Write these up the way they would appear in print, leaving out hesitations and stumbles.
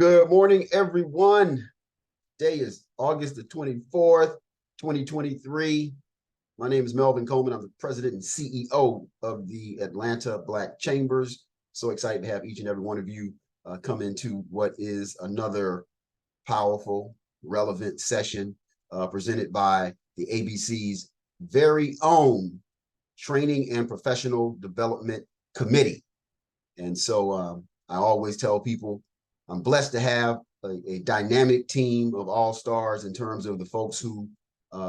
Good morning, everyone. Today is August the 24th, 2023. My name is Melvin Coleman. I'm the president and CEO of the Atlanta Black Chambers. So excited to have each and every one of you come into what is another powerful, relevant session presented by the ABC's very own Training and Professional Development Committee. And so I always tell people I'm blessed to have a dynamic team of all-stars in terms of the folks who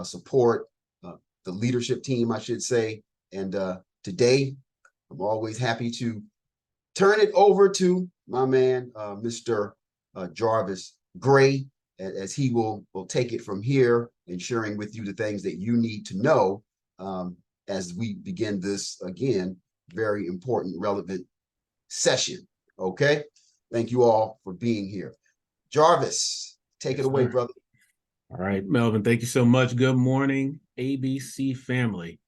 support the leadership team, I should say. And today, I'm always happy to turn it over to my man, Mr. Jarvis Gray, as he will take it from here and sharing with you the things that you need to know as we begin this, again, very important, relevant session. Okay. Thank you all for being here. Jarvis, take it away, brother. All right, Melvin, thank you so much. Good morning, ABC family.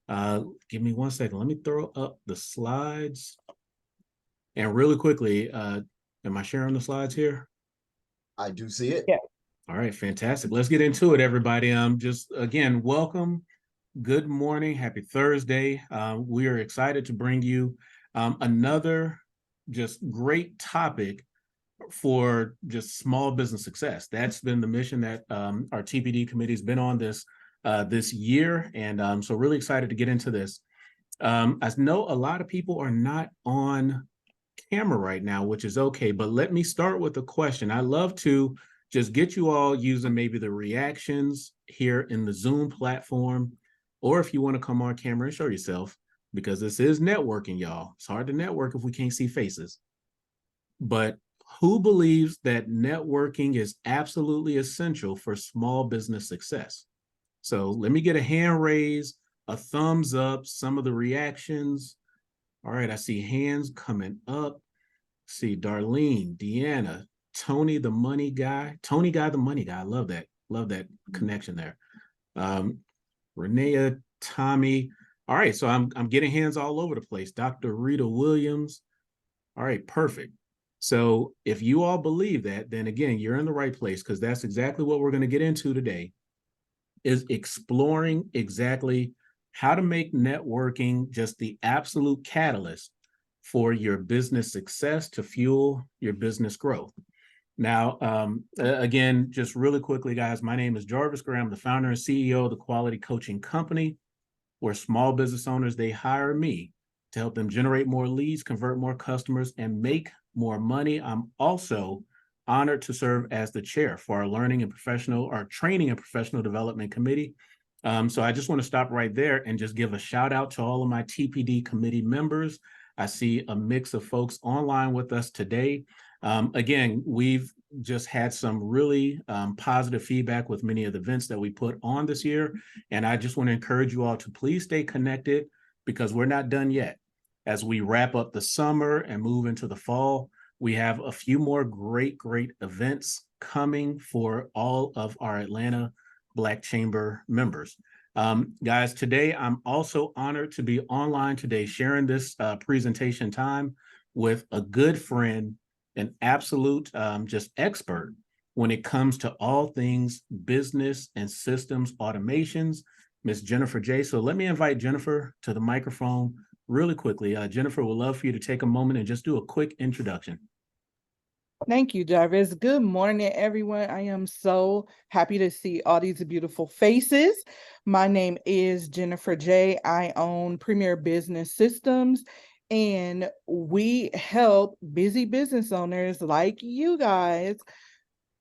Give me 1 second. Let me throw up the slides. And really quickly, am I sharing the slides here? I do see it. Yeah. All right, fantastic. Let's get into it, everybody. Just again, welcome. Good morning. Happy Thursday. We are excited to bring you another just great topic for just small business success. That's been the mission that our TPD committee has been on this year, and so really excited to get into this. I know a lot of people are not on camera right now, which is okay, but let me start with a question. I love to just get you all using maybe the reactions here in the Zoom platform, or if you want to come on camera and show yourself, because this is networking, y'all. It's hard to network if we can't see faces. But who believes that networking is absolutely essential for small business success? So let me get a hand raise, a thumbs up, some of the reactions. All right, I see hands coming up. See Darlene, Deanna, Tony the money guy. Tony Guy the money guy. I love that. Love that connection there. Renee, Tommy. All right, so I'm getting hands all over the place. Dr. Rita Williams. All right, perfect. So if you all believe that, then again, you're in the right place, because that's exactly what we're going to get into today, is exploring exactly how to make networking just the absolute catalyst for your business success to fuel your business growth. Now, again, just really quickly, guys, my name is Jarvis Gray. I'm the founder and CEO of the Quality Coaching Company, where small business owners, they hire me to help them generate more leads, convert more customers, and make more money. I'm also honored to serve as the chair for our training and professional development committee. So I just want to stop right there and just give a shout out to all of my TPD committee members. I see a mix of folks online with us today. Again, we've just had some really positive feedback with many of the events that we put on this year. And I just want to encourage you all to please stay connected, because we're not done yet. As we wrap up the summer and move into the fall, we have a few more great events coming for all of our Atlanta Black Chamber members. Guys, today I'm also honored to be online today sharing this presentation time with a good friend, an absolute just expert when it comes to all things business and systems automations, Miss Jennifer J. So let me invite Jennifer to the microphone really quickly. Jennifer, would love for you to take a moment and just do a quick introduction. Thank you, Jarvis. Good morning, everyone. I am so happy to see all these beautiful faces. My name is Jennifer J. I own Premier Business Systems, and we help busy business owners like you guys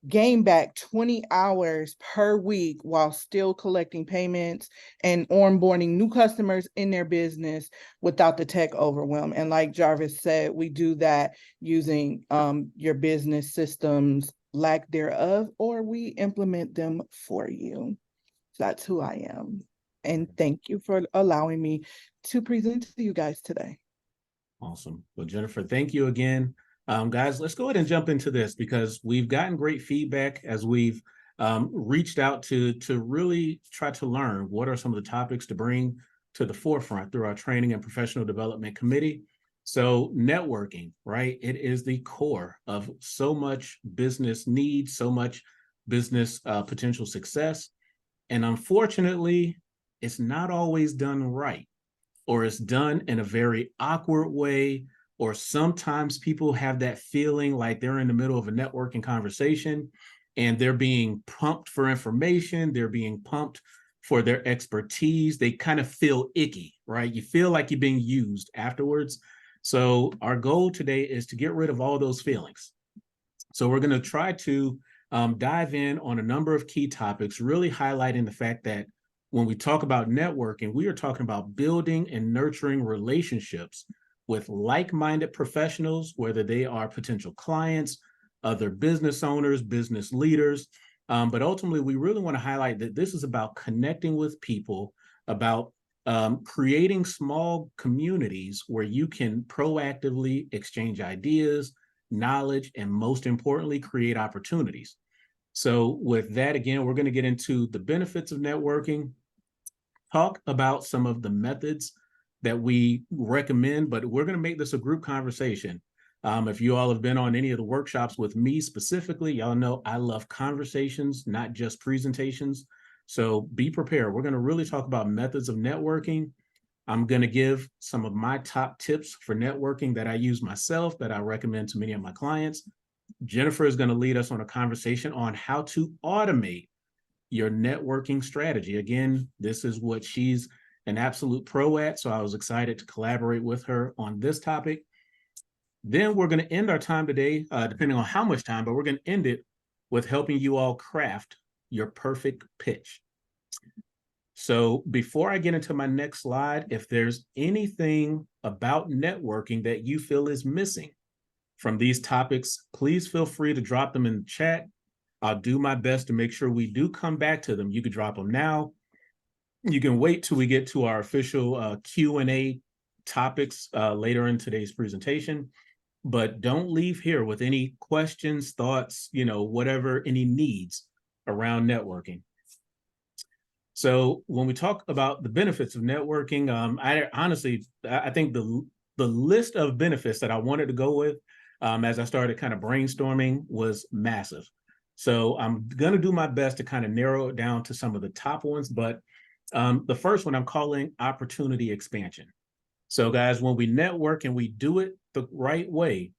gain back 20 hours per week while still collecting payments and onboarding new customers in their business without the tech overwhelm. And like Jarvis said, we do that using your business systems, lack thereof, or we implement them for you. So that's who I am. And thank you for allowing me to present to you guys today. Awesome. Well, Jennifer, thank you again. Guys, let's go ahead and jump into this, because we've gotten great feedback as we've reached out to really try to learn what are some of the topics to bring to the forefront through our training and professional development committee. So networking, right? It is the core of so much business needs, so much business potential success. And unfortunately, it's not always done right, or it's done in a very awkward way, or sometimes people have that feeling like they're in the middle of a networking conversation and they're being pumped for information, they're being pumped for their expertise. They kind of feel icky, right? You feel like you're being used afterwards. So our goal today is to get rid of all those feelings. So we're going to try to dive in on a number of key topics, really highlighting the fact that when we talk about networking, we are talking about building and nurturing relationships with like-minded professionals, whether they are potential clients, other business owners, business leaders. But ultimately, we really want to highlight that this is about connecting with people, about creating small communities where you can proactively exchange ideas, knowledge, and most importantly, create opportunities. So with that, again, we're going to get into the benefits of networking, talk about some of the methods that we recommend, but we're going to make this a group conversation. If you all have been on any of the workshops with me specifically, y'all know I love conversations, not just presentations. So be prepared. We're going to really talk about methods of networking. I'm going to give some of my top tips for networking that I use myself, that I recommend to many of my clients. Jennifer is going to lead us on a conversation on how to automate your networking strategy. Again, this is what she's an absolute pro at, so I was excited to collaborate with her on this topic. Then we're going to end our time today, depending on how much time, but we're going to end it with helping you all craft your perfect pitch. So before I get into my next slide, if there's anything about networking that you feel is missing from these topics, please feel free to drop them in the chat. I'll do my best to make sure we do come back to them. You can drop them now. You can wait till we get to our official Q&A topics later in today's presentation, but don't leave here with any questions, thoughts, whatever, any needs around networking. So when we talk about the benefits of networking, I think the list of benefits that I wanted to go with as I started kind of brainstorming was massive. So I'm going to do my best to kind of narrow it down to some of the top ones, but the first one I'm calling opportunity expansion. So guys, when we network and we do it the right way,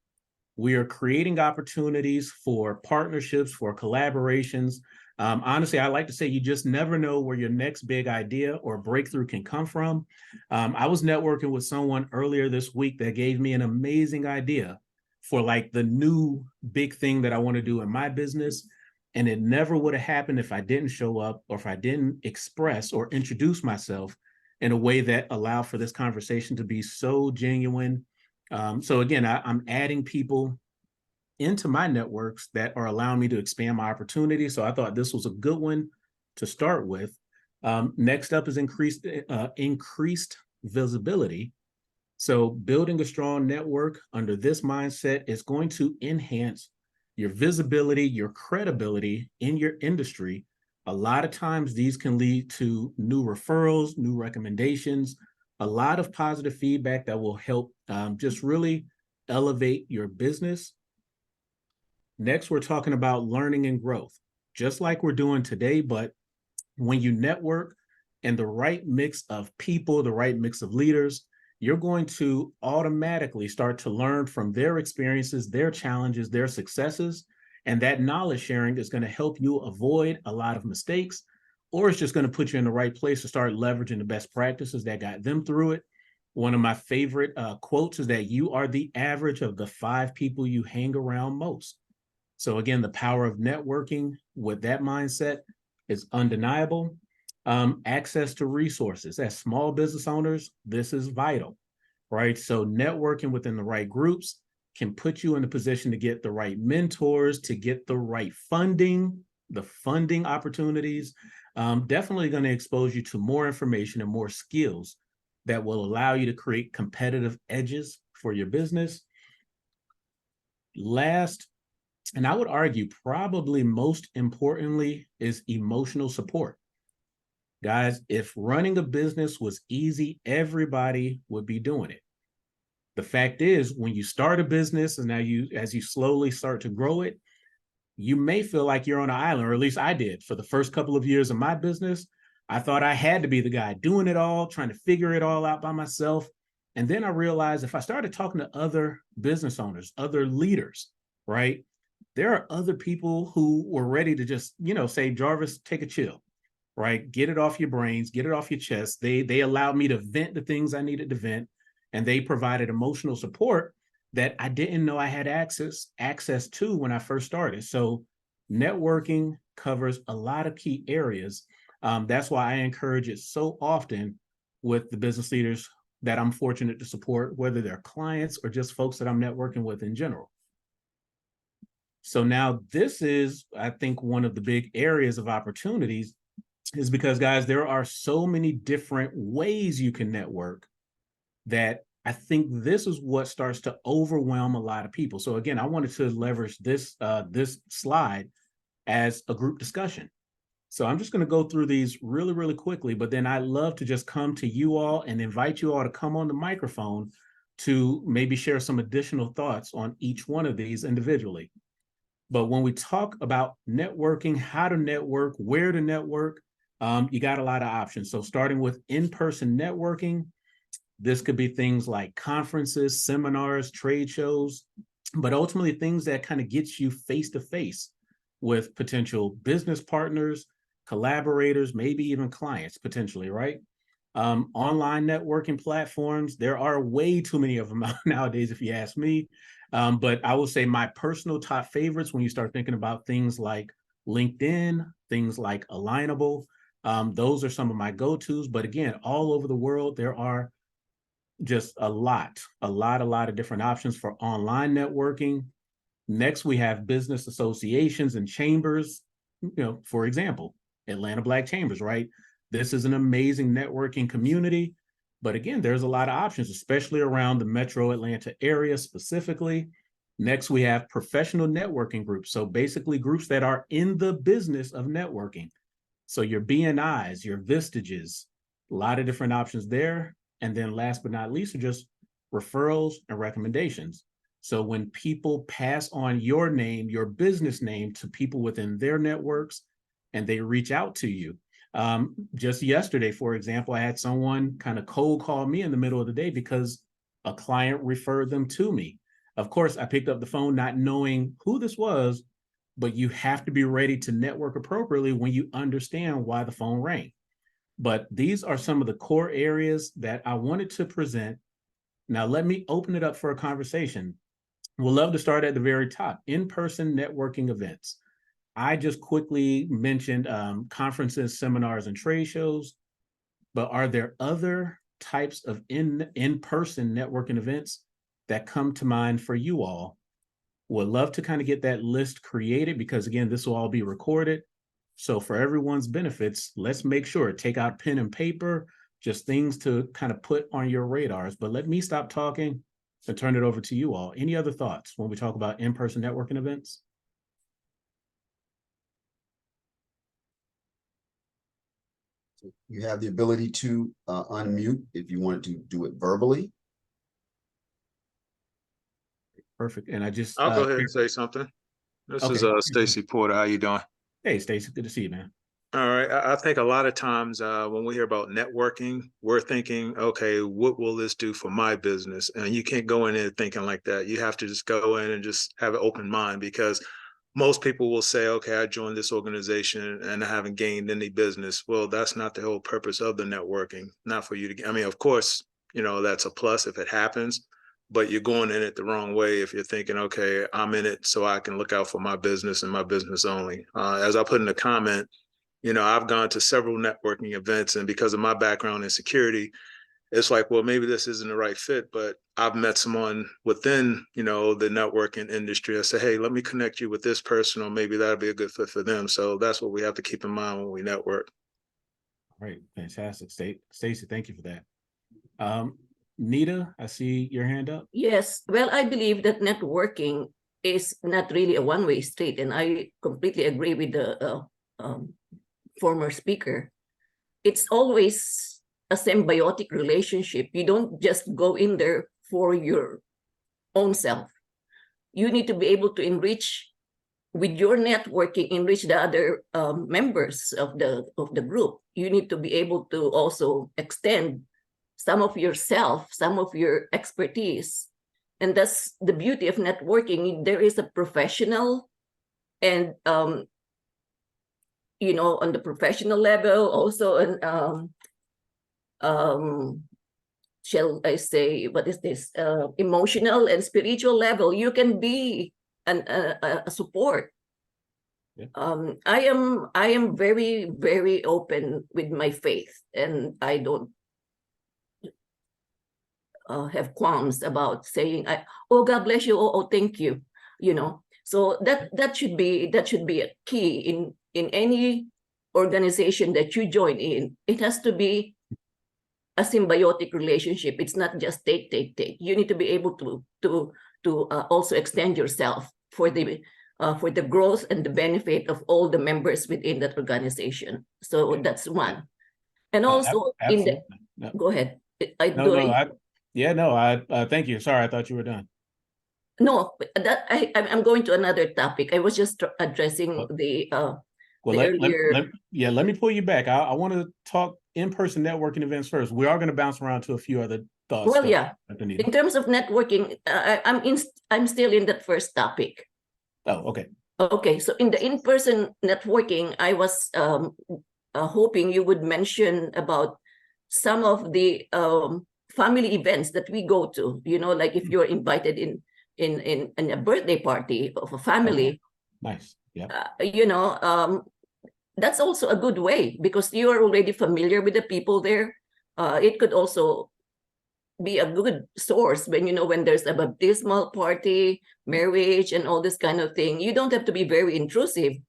we are creating opportunities for partnerships, for collaborations. Honestly, I like to say you just never know where your next big idea or breakthrough can come from. I was networking with someone earlier this week that gave me an amazing idea for like the new big thing that I want to do in my business. And it never would have happened if I didn't show up or if I didn't express or introduce myself in a way that allowed for this conversation to be so genuine. So again, I'm adding people into my networks that are allowing me to expand my opportunity. So I thought this was a good one to start with. Next up is increased visibility. So building a strong network under this mindset is going to enhance your visibility, your credibility in your industry. A lot of times these can lead to new referrals, new recommendations, a lot of positive feedback that will help just really elevate your business. Next, we're talking about learning and growth, just like we're doing today. But when you network and the right mix of people, the right mix of leaders, you're going to automatically start to learn from their experiences, their challenges, their successes. And that knowledge sharing is going to help you avoid a lot of mistakes, or it's just going to put you in the right place to start leveraging the best practices that got them through it. One of my favorite quotes is that you are the average of the 5 people you hang around most. So again, the power of networking with that mindset is undeniable. Access to resources. As small business owners, this is vital, right? So networking within the right groups can put you in a position to get the right mentors, to get the right funding, the funding opportunities. Definitely going to expose you to more information and more skills that will allow you to create competitive edges for your business. Last, and I would argue probably most importantly, is emotional support. Guys, if running a business was easy, everybody would be doing it. The fact is, when you start a business and as you slowly start to grow it, you may feel like you're on an island, or at least I did. For the first couple of years of my business, I thought I had to be the guy doing it all, trying to figure it all out by myself. And then I realized if I started talking to other business owners, other leaders, right? There are other people who were ready to just, say, Jarvis, take a chill, right? Get it off your brains, get it off your chest. They allowed me to vent the things I needed to vent, and they provided emotional support that I didn't know I had access to when I first started. So networking covers a lot of key areas. That's why I encourage it so often with the business leaders that I'm fortunate to support, whether they're clients or just folks that I'm networking with in general. So now this is, I think, one of the big areas of opportunities is because, guys, there are so many different ways you can network that I think this is what starts to overwhelm a lot of people. So again, I wanted to leverage this slide as a group discussion. So I'm just going to go through these really, really quickly, but then I love to just come to you all and invite you all to come on the microphone to maybe share some additional thoughts on each one of these individually. But when we talk about networking, how to network, where to network, you got a lot of options. So starting with in-person networking, this could be things like conferences, seminars, trade shows, but ultimately things that kind of gets you face-to-face with potential business partners, collaborators, maybe even clients potentially, right? Online networking platforms, there are way too many of them nowadays, if you ask me. But I will say my personal top favorites when you start thinking about things like LinkedIn, things like Alignable, those are some of my go-tos. But again, all over the world, there are just a lot of different options for online networking. Next, we have business associations and chambers, for example, Atlanta Black Chambers, right? This is an amazing networking community. But again, there's a lot of options, especially around the Metro Atlanta area specifically. Next, we have professional networking groups. So basically groups that are in the business of networking. So your BNIs, your Vistages, a lot of different options there. And then last but not least are just referrals and recommendations. So when people pass on your name, your business name, to people within their networks, and they reach out to you. Just yesterday, for example, I had someone kind of cold call me in the middle of the day because a client referred them to me. Of course, I picked up the phone not knowing who this was, but you have to be ready to network appropriately when you understand why the phone rang. But these are some of the core areas that I wanted to present. Now, let me open it up for a conversation. We'll love to start at the very top, in-person networking events. I just quickly mentioned conferences, seminars, and trade shows, but are there other types of in-person networking events that come to mind for you all? Would love to kind of get that list created because, again, this will all be recorded. So for everyone's benefits, let's make sure, take out pen and paper, just things to kind of put on your radars. But let me stop talking and turn it over to you all. Any other thoughts when we talk about in-person networking events? You have the ability to unmute if you wanted to do it verbally. Perfect. And I just I'll go ahead and say something. This is Stacy Porter. How you doing? Hey, Stacy, good to see you, man. All right. I think a lot of times when we hear about networking, we're thinking, okay, what will this do for my business? And you can't go in there thinking like that. You have to just go in and just have an open mind, because most people will say, okay, I joined this organization and I haven't gained any business. Well, that's not the whole purpose of the networking. Not for you to, I mean, of course, that's a plus if it happens, but you're going in it the wrong way if you're thinking, okay, I'm in it so I can look out for my business and my business only. As I put in the comment, I've gone to several networking events, and because of my background in security, it's like, well, maybe this isn't the right fit, but I've met someone within, the networking industry. I say, hey, let me connect you with this person, or maybe that'll be a good fit for them. So that's what we have to keep in mind when we network. All right, fantastic. Stacy, thank you for that. Nita, I see your hand up. Yes, well, I believe that networking is not really a one-way street, and I completely agree with the former speaker. It's always a symbiotic relationship. You don't just go in there for your own self. You need to be able to enrich with your networking, enrich the other members of the group. You need to be able to also extend some of yourself, some of your expertise. And that's the beauty of networking. There is a professional and, you know, on the professional level, also shall I say, what is this? Emotional and spiritual level. You can be a support. Yeah. I am very, very open with my faith, and I don't have qualms about saying, "Oh, God bless you," "Oh, thank you," you know. So that should be a key in any organization that you join in. It has to be a symbiotic relationship. It's not just take. You need to be able to also extend yourself for the growth and the benefit of all the members within that organization. So Yeah. that's one. And also in the, Absolutely. No, go ahead. Thank you. Sorry, I thought you were done. No, that I'm going to another topic. I was just addressing the Well, earlier. let me pull you back. I want to talk in-person networking events first. We are going to bounce around to a few other thoughts. Well, yeah. In terms of networking, I'm still in that first topic. Oh, okay. Okay, so in the in-person networking, I was hoping you would mention about some of the family events that we go to. You know, like if you're invited in a birthday party of a family. Nice. Yeah. You know, that's also a good way because you are already familiar with the people there. It could also be a good source when, you know, when there's a baptismal party, marriage, and all this kind of thing. You don't have to be very intrusive,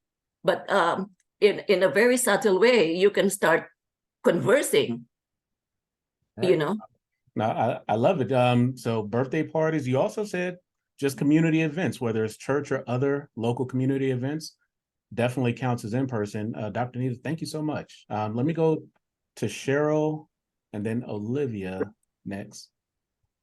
but in a very subtle way, you can start conversing. Right. You know. No, I love it. So birthday parties. You also said just community events, whether it's church or other local community events, definitely counts as in person. Dr. Nita, thank you so much. Let me go to Cheryl and then Olivia next.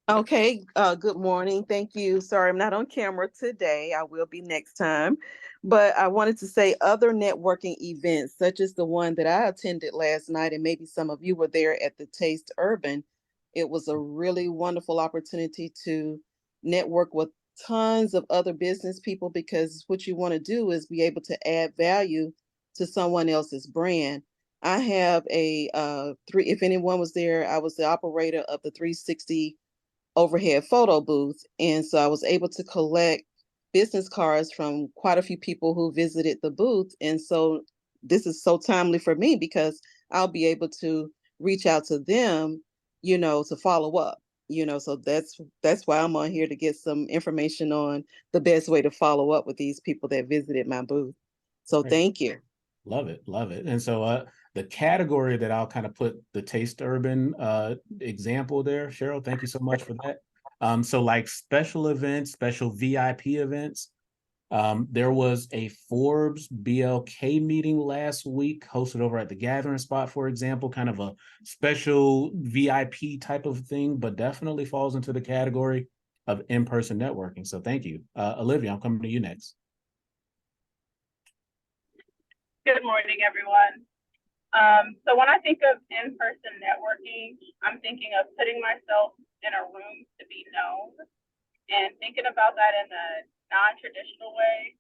Okay, good morning. Thank you. Sorry, I'm not on camera today. I will be next time. But I wanted to say other networking events, such as the one that I attended last night, and maybe some of you were there at the Taste Urban. It was a really wonderful opportunity to network with tons of other business people, because what you want to do is be able to add value to someone else's brand. I have a if anyone was there, I was the operator of the 360 overhead photo booth. And so I was able to collect business cards from quite a few people who visited the booth. And so this is so timely for me because I'll be able to reach out to them, you know, to follow up, you know. So that's why I'm on here, to get some information on the best way to follow up with these people that visited my booth. So thank you. Love it. Love it. And so the category that I'll kind of put the Taste Urban example there, Cheryl, thank you so much for that. So like special events, special VIP events. There was a Forbes BLK meeting last week hosted over at the Gathering Spot, for example, kind of a special VIP type of thing, but definitely falls into the category of in-person networking. So thank you. Olivia, I'm coming to you next. Good morning, everyone. So when I think of in-person networking, I'm thinking of putting myself in a room to be known, and thinking about that in a non-traditional way.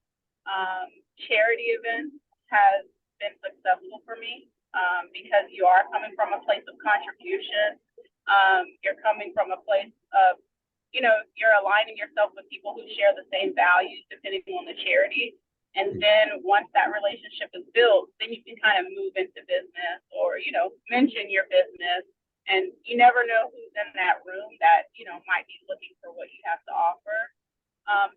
Charity events has been successful for me because you are coming from a place of contribution. You're coming from a place of, you know, you're aligning yourself with people who share the same values depending on the charity. And then once that relationship is built, then you can kind of move into business or, you know, mention your business. And you never know who's in that room that, you know, might be looking for what you have to offer.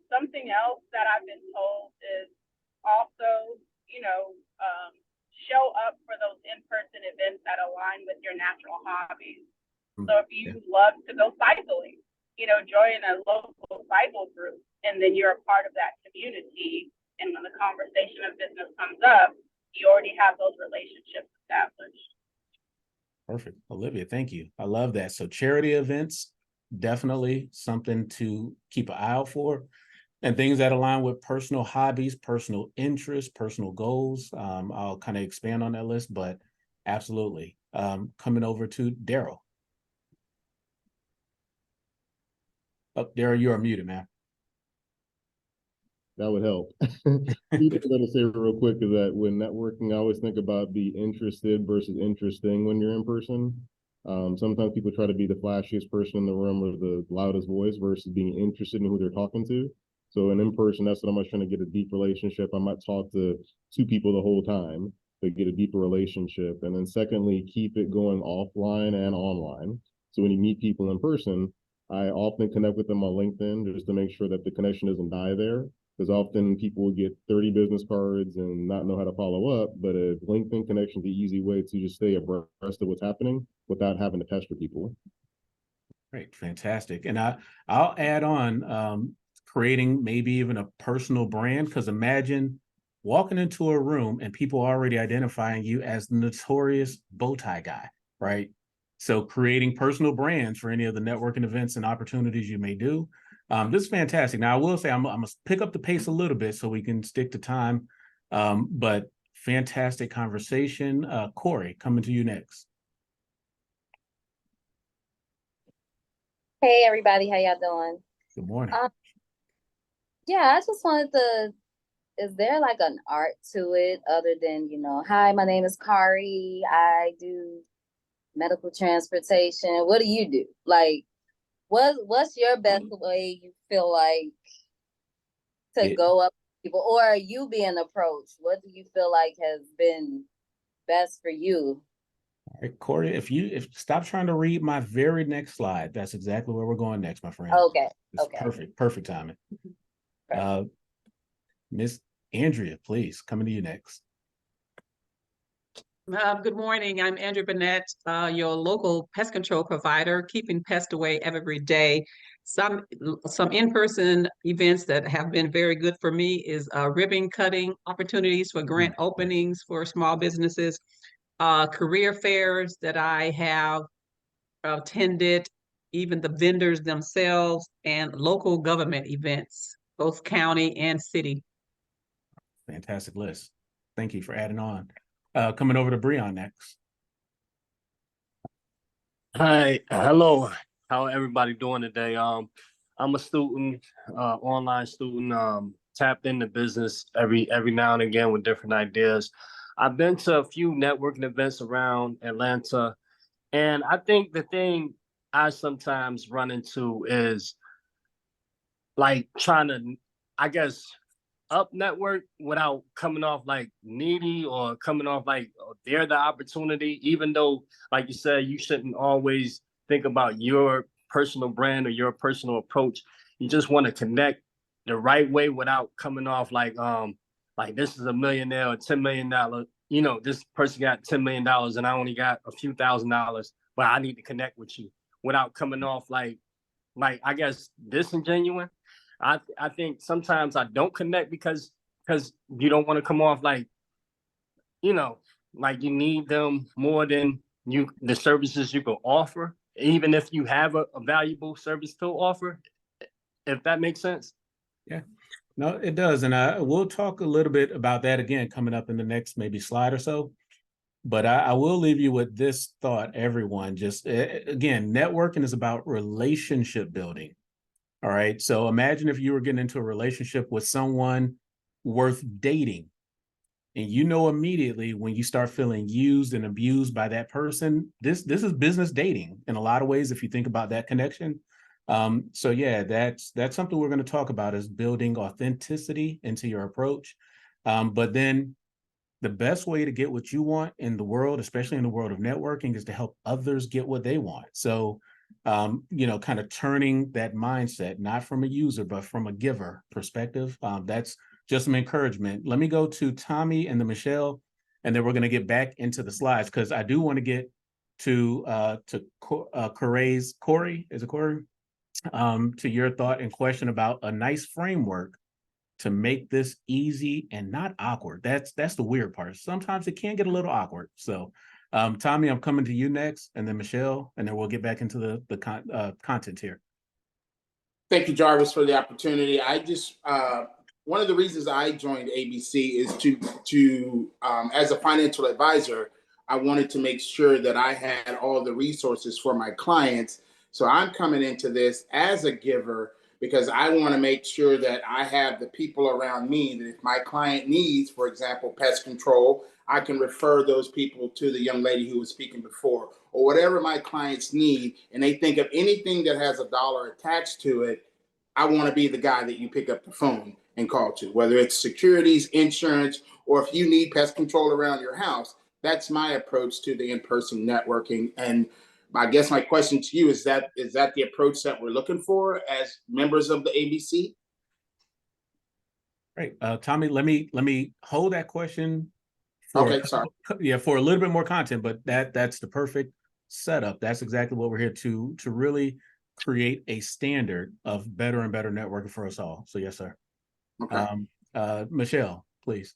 Something else that I've been told is also, you know, show up for those in-person events that align with your natural hobbies. So if you love to go cycling, you know, join a local cycle group, and then you're a part of that community. And when the conversation of business comes up, you already have those relationships established. Perfect. Olivia, thank you. I love that. So charity events, definitely something to keep an eye out for. And things that align with personal hobbies, personal interests, personal goals. I'll kind of expand on that list, but absolutely. Coming over to Daryl. Oh, Daryl, you are muted, man. That would help. Two things I'm going to say real quick is that when networking, I always think about be interested versus interesting when you're in person. Sometimes people try to be the flashiest person in the room or the loudest voice versus being interested in who they're talking to. So in person, that's what I'm trying to get a deep relationship. I might talk to two people the whole time to get a deeper relationship. And then secondly, keep it going offline and online. So when you meet people in person, I often connect with them on LinkedIn just to make sure that the connection doesn't die there. Because often people will get 30 business cards and not know how to follow up, but a LinkedIn connection is the easy way to just stay abreast of what's happening without having to pester people. Great, fantastic. And I'll add on creating maybe even a personal brand, because imagine walking into a room and people already identifying you as the notorious bow tie guy, right? So creating personal brands for any of the networking events and opportunities you may do. This is fantastic. Now, I will say I'm going to pick up the pace a little bit so we can stick to time, but fantastic conversation. Corey, coming to you next. Hey everybody, how y'all doing? Good morning. Yeah, I just wanted to, is there like an art to it other than, hi, my name is Kari, I do medical transportation. What do you do? Like, what's your best way you feel like to go up to people, or are you being approached? What do you feel like has been best for you? All right, Corey, if stop trying to read my very next slide, that's exactly where we're going next, my friend. Okay. It's Okay. perfect timing. Miss Andrea, please, coming to you next. Good morning. I'm Andrea Burnett, your local pest control provider, keeping pests away every day. Some in-person events that have been very good for me is ribbon cutting opportunities for grant openings for small businesses, career fairs that I have attended, even the vendors themselves, and local government events, both county and city. Fantastic list. Thank you for adding on. Coming over to Breon next. Hi, hello. How everybody doing today? I'm a student, online student, tapped into business every now and again with different ideas. I've been to a few networking events around Atlanta, and I think the thing I sometimes run into is like trying to, I guess, up network without coming off like needy or coming off like they're the opportunity, even though, like you said, you shouldn't always think about your personal brand or your personal approach. You just want to connect the right way without coming off like this is a millionaire or $10 million. This person got $10 million and I only got a few $1,000s, but I need to connect with you without coming off like I guess disingenuous. I think sometimes I don't connect because you don't want to come off like you need them more than the services you can offer, even if you have a valuable service to offer, if that makes sense. Yeah, no, it does. And we'll talk a little bit about that again coming up in the next maybe slide or so. But I will leave you with this thought, everyone. Just again, networking is about relationship building. All right. So imagine if you were getting into a relationship with someone worth dating, and immediately when you start feeling used and abused by that person, this is business dating in a lot of ways if you think about that connection. So yeah, that's something we're going to talk about, is building authenticity into your approach. But then the best way to get what you want in the world, especially in the world of networking, is to help others get what they want. So kind of turning that mindset, not from a user, but from a giver perspective. That's just some encouragement. Let me go to Tommy and Michelle, and then we're going to get back into the slides, because I do want to get to Corey, is it Corey? To your thought and question about a nice framework to make this easy and not awkward. That's the weird part. Sometimes it can get a little awkward. So Tommy, I'm coming to you next, and then Michelle, and then we'll get back into the content here. Thank you, Jarvis, for the opportunity. I just one of the reasons I joined ABC is to as a financial advisor, I wanted to make sure that I had all the resources for my clients. So I'm coming into this as a giver because I want to make sure that I have the people around me that if my client needs, for example, pest control, I can refer those people to the young lady who was speaking before, or whatever my clients need, and they think of anything that has a dollar attached to it, I want to be the guy that you pick up the phone and call to, whether it's securities, insurance, or if you need pest control around your house. That's my approach to the in-person networking. And I guess my question to you is that the approach that we're looking for as members of the ABC? Right. Tommy, let me hold that question for, okay, sorry. Yeah, for a little bit more content, but that's the perfect setup. That's exactly what we're here to really create a standard of better and better networking for us all. So yes, sir. Okay. Michelle, please.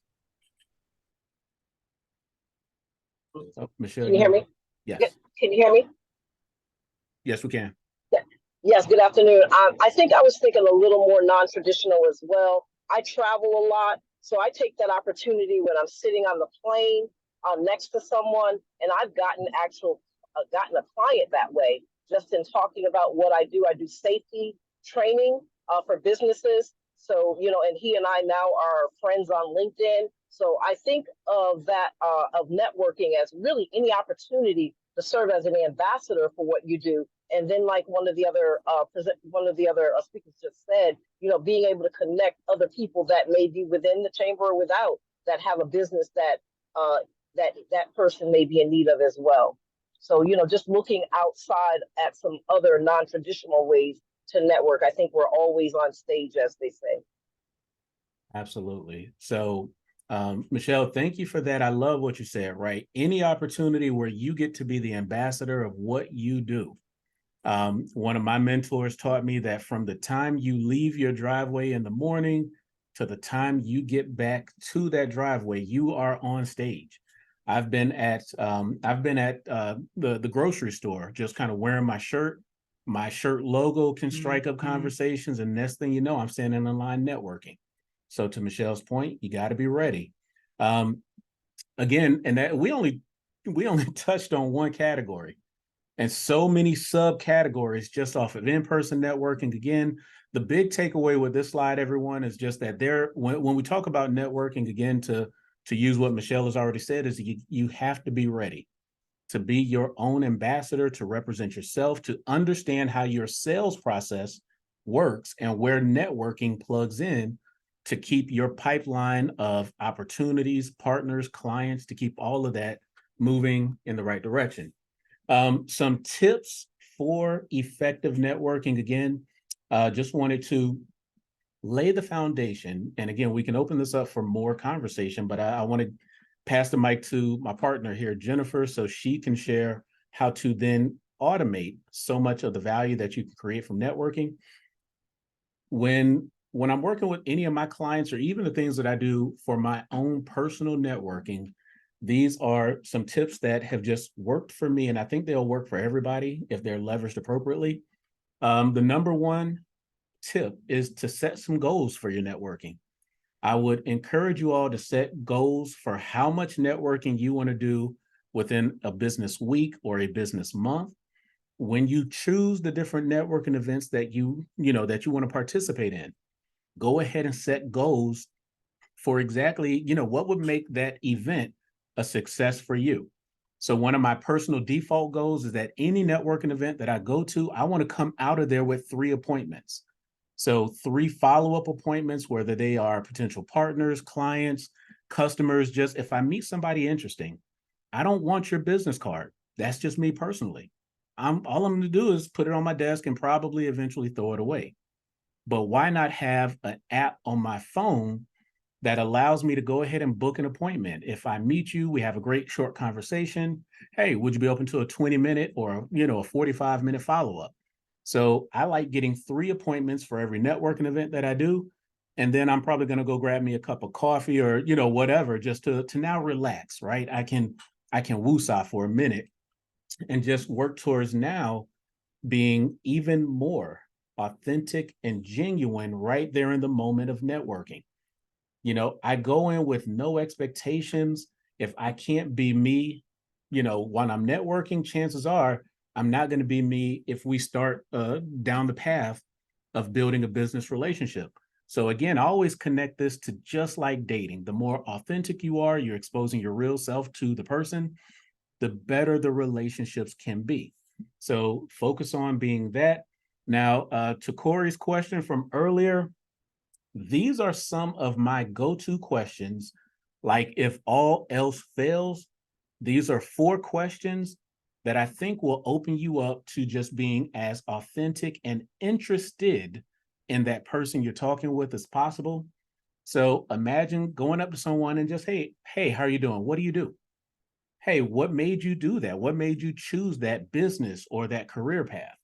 Oh, Michelle, can you hear me? Yes. Can you hear me? Yes, we can. Yes, good afternoon. I think I was thinking a little more non-traditional as well. I travel a lot, so I take that opportunity when I'm sitting on the plane next to someone, and I've gotten a client that way, just in talking about what I do. I do safety training for businesses. So, and he and I now are friends on LinkedIn. So I think of that, of networking as really any opportunity to serve as an ambassador for what you do. And then, like one of the other speakers just said, being able to connect other people that may be within the chamber or without, that have a business that that person may be in need of as well. So, just looking outside at some other non-traditional ways to network. I think we're always on stage, as they say. Absolutely. So, Michelle, thank you for that. I love what you said, right? Any opportunity where you get to be the ambassador of what you do. One of my mentors taught me that from the time you leave your driveway in the morning to the time you get back to that driveway, you are on stage. I've been at the grocery store, just kind of wearing my shirt. My shirt logo can strike up conversations, and next thing you know, I'm standing in line networking. So to Michelle's point, you got to be ready. Again, and that we only touched on one category, and so many subcategories just off of in-person networking. Again, the big takeaway with this slide, everyone, is just that when we talk about networking, again, to use what Michelle has already said, is you have to be ready to be your own ambassador, to represent yourself, to understand how your sales process works and where networking plugs in to keep your pipeline of opportunities, partners, clients, to keep all of that moving in the right direction. Some tips for effective networking. Again, just wanted to lay the foundation. And again, we can open this up for more conversation, but I want to pass the mic to my partner here, Jennifer, so she can share how to then automate so much of the value that you can create from networking. When I'm working with any of my clients, or even the things that I do for my own personal networking, these are some tips that have just worked for me, and I think they'll work for everybody if they're leveraged appropriately. The number one tip is to set some goals for your networking. I would encourage you all to set goals for how much networking you want to do within a business week or a business month. When you choose the different networking events that you want to participate in, go ahead and set goals for exactly, what would make that event a success for you. So one of my personal default goals is that any networking event that I go to, I want to come out of there with 3 appointments. So 3 follow-up appointments, whether they are potential partners, clients, customers. Just if I meet somebody interesting, I don't want your business card. That's just me personally. All I'm going to do is put it on my desk and probably eventually throw it away. But why not have an app on my phone that allows me to go ahead and book an appointment? If I meet you, we have a great short conversation. Hey, would you be open to a 20-minute or, a 45-minute follow-up? So I like getting 3 appointments for every networking event that I do. And then I'm probably going to go grab me a cup of coffee or, whatever, just to now relax, right? I can I can woosah for a minute and just work towards now being even more authentic and genuine right there in the moment of networking. You know, I go in with no expectations. If I can't be me, you know, when I'm networking, chances are I'm not going to be me if we start down the path of building a business relationship. So again, I always connect this to just like dating. The more authentic you are, you're exposing your real self to the person, the better the relationships can be. So focus on being that. Now, to Corey's question from earlier, these are some of my go-to questions. Like if all else fails, these are 4 questions that I think will open you up to just being as authentic and interested in that person you're talking with as possible. So imagine going up to someone and just, hey, how are you doing? What do you do? Hey, what made you do that? What made you choose that business or that career path?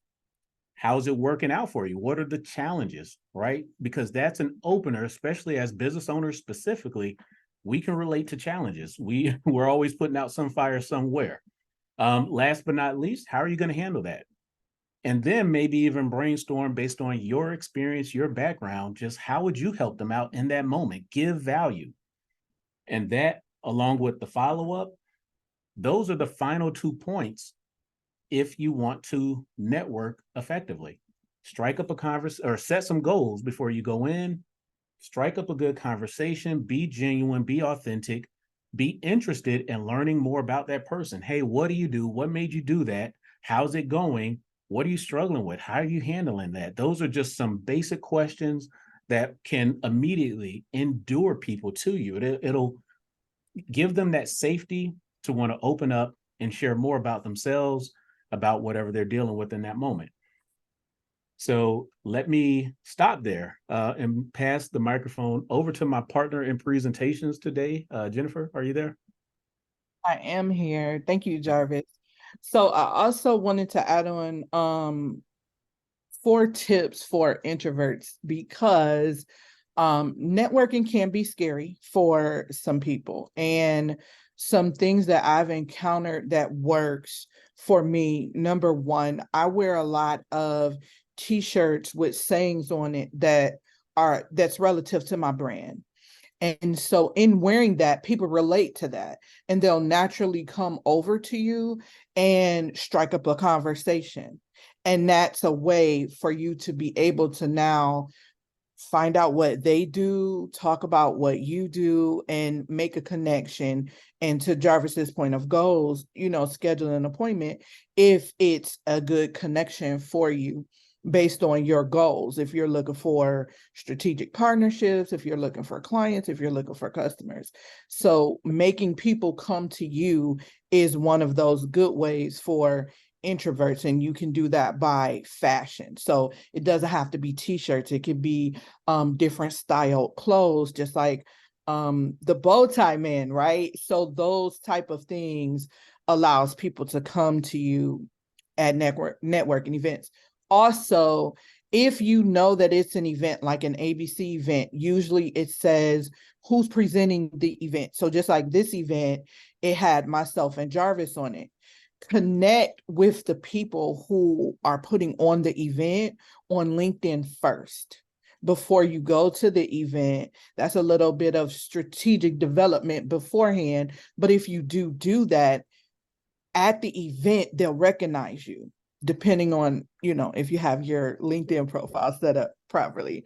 How's it working out for you? What are the challenges, right? Because that's an opener, especially as business owners specifically, we can relate to challenges. We're always putting out some fire somewhere. Last but not least, how are you going to handle that? And then maybe even brainstorm based on your experience, your background, just how would you help them out in that moment? Give value. And that, along with the follow-up, those are the final 2 points if you want to network effectively. Strike up a conversation or set some goals before you go in, strike up a good conversation, be genuine, be authentic, be interested in learning more about that person. Hey, what do you do? What made you do that? How's it going? What are you struggling with? How are you handling that? Those are just some basic questions that can immediately endure people to you. It'll give them that safety to want to open up and share more about themselves, about whatever they're dealing with in that moment. So let me stop there and pass the microphone over to my partner in presentations today. Jennifer, are you there? I am here. Thank you, Jarvis. So I also wanted to add on 4 tips for introverts because networking can be scary for some people, and some things that I've encountered that works for me. Number 1, I wear a lot of t-shirts with sayings on it that's relative to my brand. And so in wearing that, people relate to that and they'll naturally come over to you and strike up a conversation. And that's a way for you to be able to now find out what they do, talk about what you do, and make a connection. And to Jarvis's point of goals, schedule an appointment if it's a good connection for you based on your goals. If you're looking for strategic partnerships, if you're looking for clients, if you're looking for customers. So making people come to you is one of those good ways for introverts, and you can do that by fashion. So it doesn't have to be t-shirts. It could be different style clothes, just like the bow tie man, right? So those type of things allows people to come to you at networking events. Also, if you know that it's an event like an ABC event, usually it says who's presenting the event. So just like this event, it had myself and Jarvis on it. Connect with the people who are putting on the event on LinkedIn first before you go to the event. That's a little bit of strategic development beforehand. But if you do that at the event, they'll recognize you, depending on, if you have your LinkedIn profile set up properly.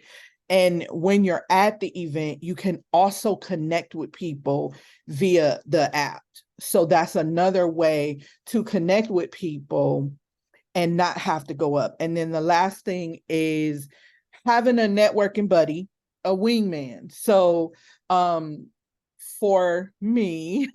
And when you're at the event, you can also connect with people via the app. So that's another way to connect with people and not have to go up. And then the last thing is having a networking buddy, a wingman. So for me,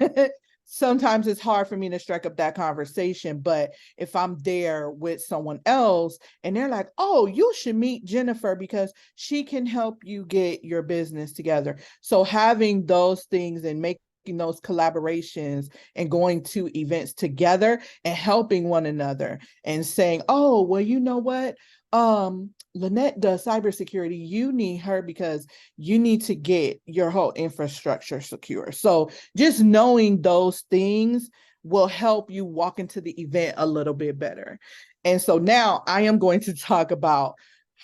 sometimes it's hard for me to strike up that conversation, but if I'm there with someone else and they're like, oh, you should meet Jennifer because she can help you get your business together. So having those things and making those collaborations and going to events together and helping one another and saying, oh, well, you know what? Lynette does cybersecurity. You need her because you need to get your whole infrastructure secure. So just knowing those things will help you walk into the event a little bit better. And so now I am going to talk about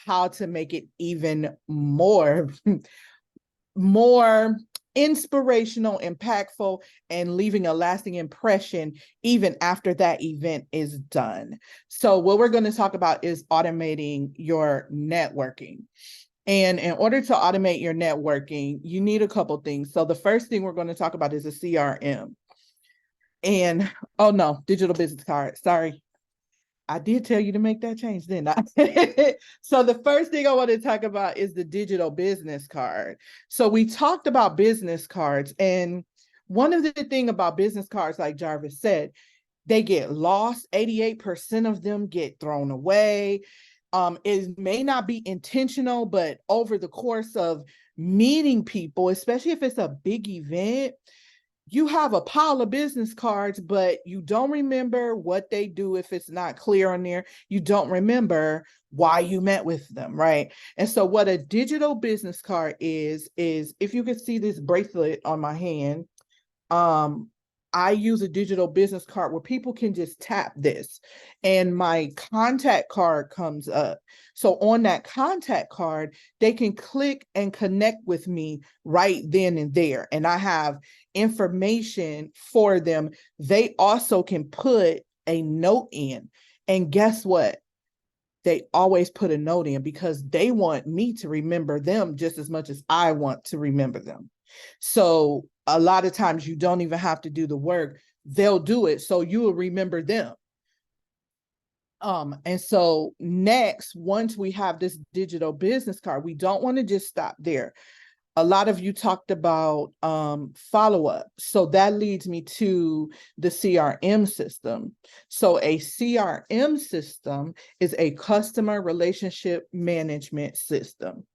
how to make it even more, more inspirational, impactful, and leaving a lasting impression even after that event is done. So what we're going to talk about is automating your networking. And in order to automate your networking, you need a couple things. So the first thing we're going to talk about is a CRM. And, oh no, digital business card. Sorry. I did tell you to make that change, didn't I? So the first thing I want to talk about is the digital business card. So we talked about business cards, and one of the things about business cards, like Jarvis said, they get lost. 88% of them get thrown away. It may not be intentional, but over the course of meeting people, especially if it's a big event, you have a pile of business cards, but you don't remember what they do if it's not clear on there. You don't remember why you met with them, right? And so what a digital business card is if you can see this bracelet on my hand, I use a digital business card where people can just tap this and my contact card comes up. So on that contact card, they can click and connect with me right then and there. And I have information for them. They also can put a note in. And guess what? They always put a note in because they want me to remember them just as much as I want to remember them. So a lot of times you don't even have to do the work. They'll do it. So you will remember them. And so next, once we have this digital business card, we don't want to just stop there. A lot of you talked about follow-up. So that leads me to the CRM system. So a CRM system is a customer relationship management system.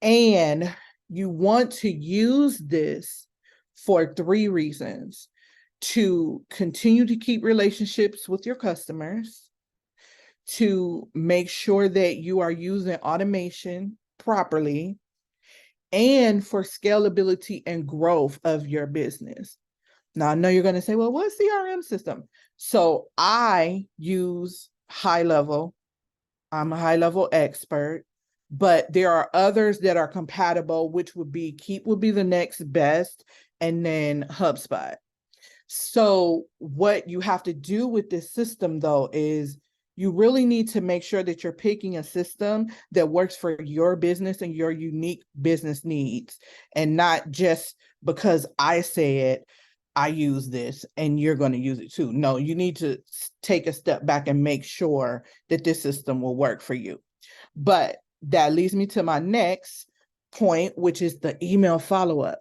And you want to use this for 3 reasons: to continue to keep relationships with your customers, to make sure that you are using automation properly, and for scalability and growth of your business. Now, I know you're going to say, well, what's CRM system? So I use HighLevel. I'm a HighLevel expert, but there are others that are compatible, which would be Keap would be the next best, and then HubSpot. So what you have to do with this system, though, is you really need to make sure that you're picking a system that works for your business and your unique business needs, and not just because I say it, I use this and you're going to use it too. No, you need to take a step back and make sure that this system will work for you. But that leads me to my next point, which is the email follow-up.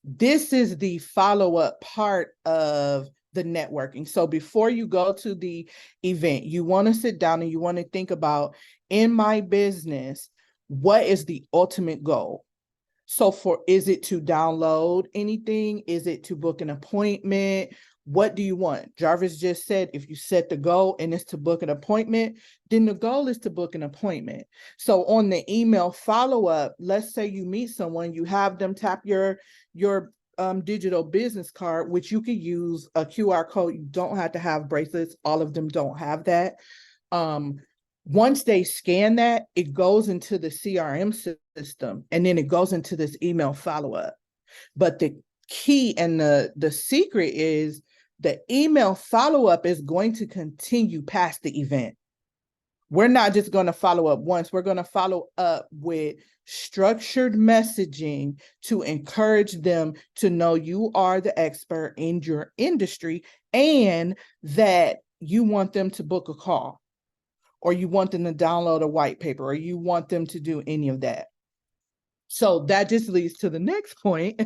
This is the follow-up part of the networking. So before you go to the event, you want to sit down and you want to think about, in my business, what is the ultimate goal? So is it to download anything? Is it to book an appointment? What do you want? Jarvis just said, if you set the goal and it's to book an appointment, then the goal is to book an appointment. So on the email follow-up, let's say you meet someone, you have them tap your digital business card, which you could use a QR code. You don't have to have bracelets. All of them don't have that. Once they scan that, it goes into the CRM system, and then it goes into this email follow-up. But the key and the secret is the email follow-up is going to continue past the event. We're not just going to follow up once. We're going to follow up with structured messaging to encourage them to know you are the expert in your industry and that you want them to book a call, or you want them to download a white paper, or you want them to do any of that. So that just leads to the next point,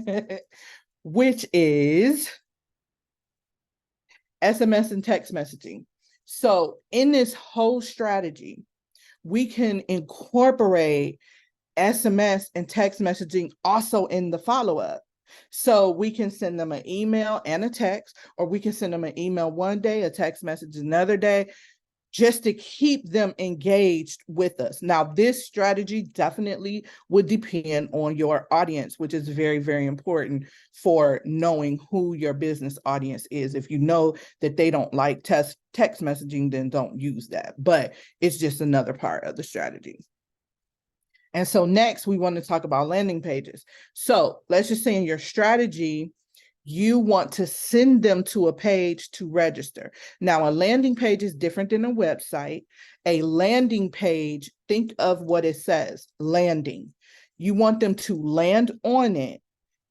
which is SMS and text messaging. So in this whole strategy, we can incorporate SMS and text messaging also in the follow-up. So we can send them an email and a text, or we can send them an email one day, a text message another day. just to keep them engaged with us. Now, this strategy definitely would depend on your audience, which is very, very important for knowing who your business audience is. If you know that they don't like text messaging, then don't use that. But it's just another part of the strategy. And so next, we want to talk about landing pages. So let's just say in your strategy, you want to send them to a page to register. Now, a landing page is different than a website. A landing page, think of what it says, landing. You want them to land on it,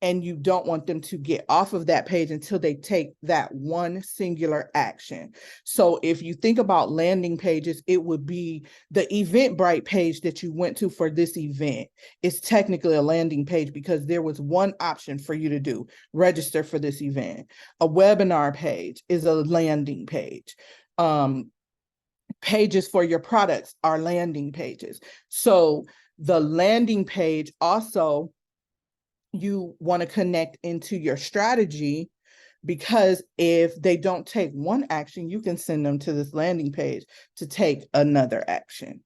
and you don't want them to get off of that page until they take that one singular action. So if you think about landing pages, it would be the Eventbrite page that you went to for this event. It's technically a landing page because there was one option for you to do, register for this event. A webinar page is a landing page. Pages for your products are landing pages. So the landing page also, you want to connect into your strategy, because if they don't take one action, you can send them to this landing page to take another action.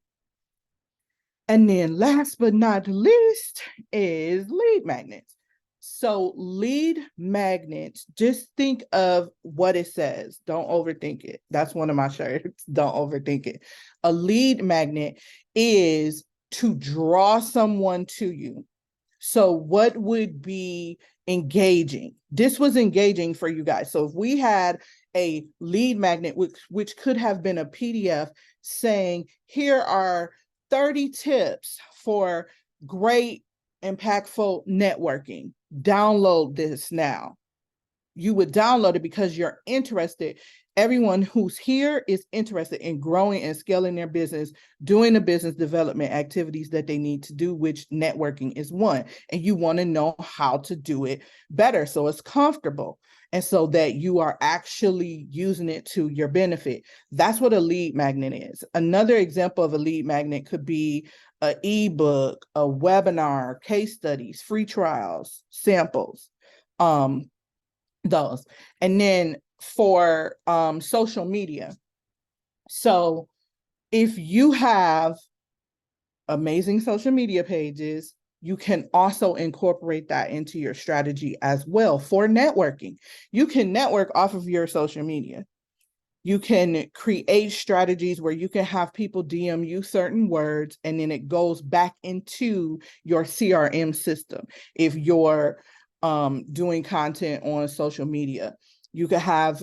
And then last but not least is lead magnets. So lead magnets, just think of what it says. Don't overthink it. That's one of my shirts. Don't overthink it. A lead magnet is to draw someone to you. So what would be engaging? This was engaging for you guys. So if we had a lead magnet, which could have been a PDF saying, here are 30 tips for great, impactful networking. Download this now. You would download it because you're interested. Everyone who's here is interested in growing and scaling their business, doing the business development activities that they need to do, which networking is one. And you want to know how to do it better so it's comfortable and so that you are actually using it to your benefit. That's what a lead magnet is. Another example of a lead magnet could be an ebook, a webinar, case studies, free trials, samples, those. And then for social media. So if you have amazing social media pages, you can also incorporate that into your strategy as well for networking. You can network off of your social media. You can create strategies where you can have people DM you certain words, and then it goes back into your CRM system. If you're doing content on social media, you could have,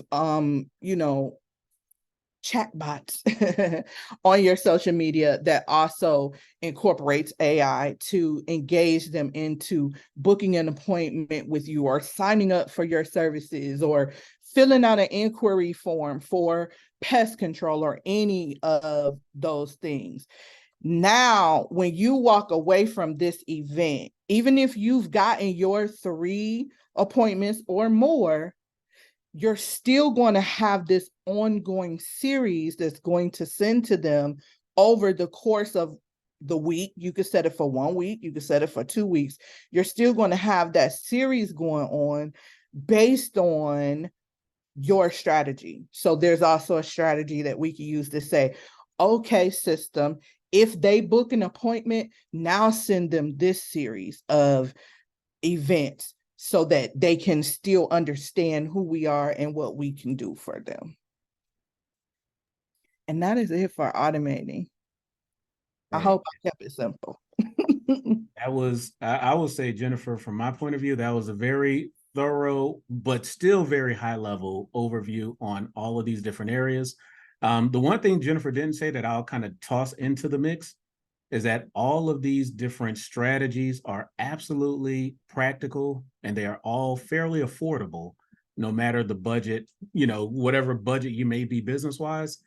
chatbots on your social media that also incorporates AI to engage them into booking an appointment with you, or signing up for your services, or filling out an inquiry form for pest control, or any of those things. Now, when you walk away from this event, even if you've gotten your 3 appointments or more, you're still going to have this ongoing series that's going to send to them over the course of the week. You could set it for 1 week, you could set it for 2 weeks. You're still going to have that series going on based on your strategy. So there's also a strategy that we can use to say, okay, system, if they book an appointment, now send them this series of events so that they can still understand who we are and what we can do for them. And that is it for automating. I hope I kept it simple. That was, I will say, Jennifer, from my point of view, that was a very thorough, but still very high level overview on all of these different areas. The one thing Jennifer didn't say that I'll kind of toss into the mix is that all of these different strategies are absolutely practical, and they are all fairly affordable, no matter the budget, whatever budget you may be business-wise.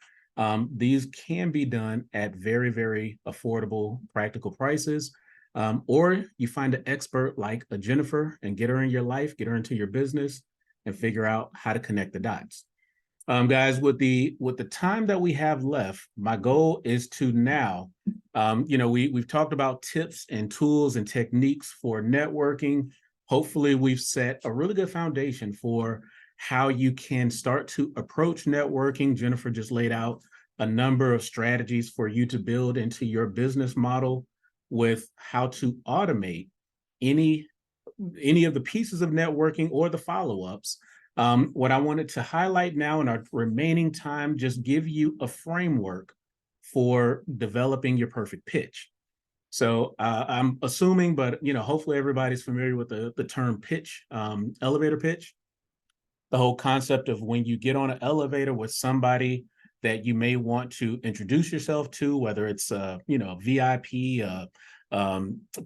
These can be done at very, very affordable, practical prices. Or you find an expert like a Jennifer and get her in your life, get her into your business, and figure out how to connect the dots. Guys, with the time that we have left, my goal is to now, we've talked about tips and tools and techniques for networking. Hopefully we've set a really good foundation for how you can start to approach networking. Jennifer just laid out a number of strategies for you to build into your business model with how to automate any of the pieces of networking or the follow-ups. What I wanted to highlight now in our remaining time, just give you a framework for developing your perfect pitch. So I'm assuming, but hopefully everybody's familiar with the term pitch, elevator pitch. The whole concept of when you get on an elevator with somebody that you may want to introduce yourself to, whether it's a VIP,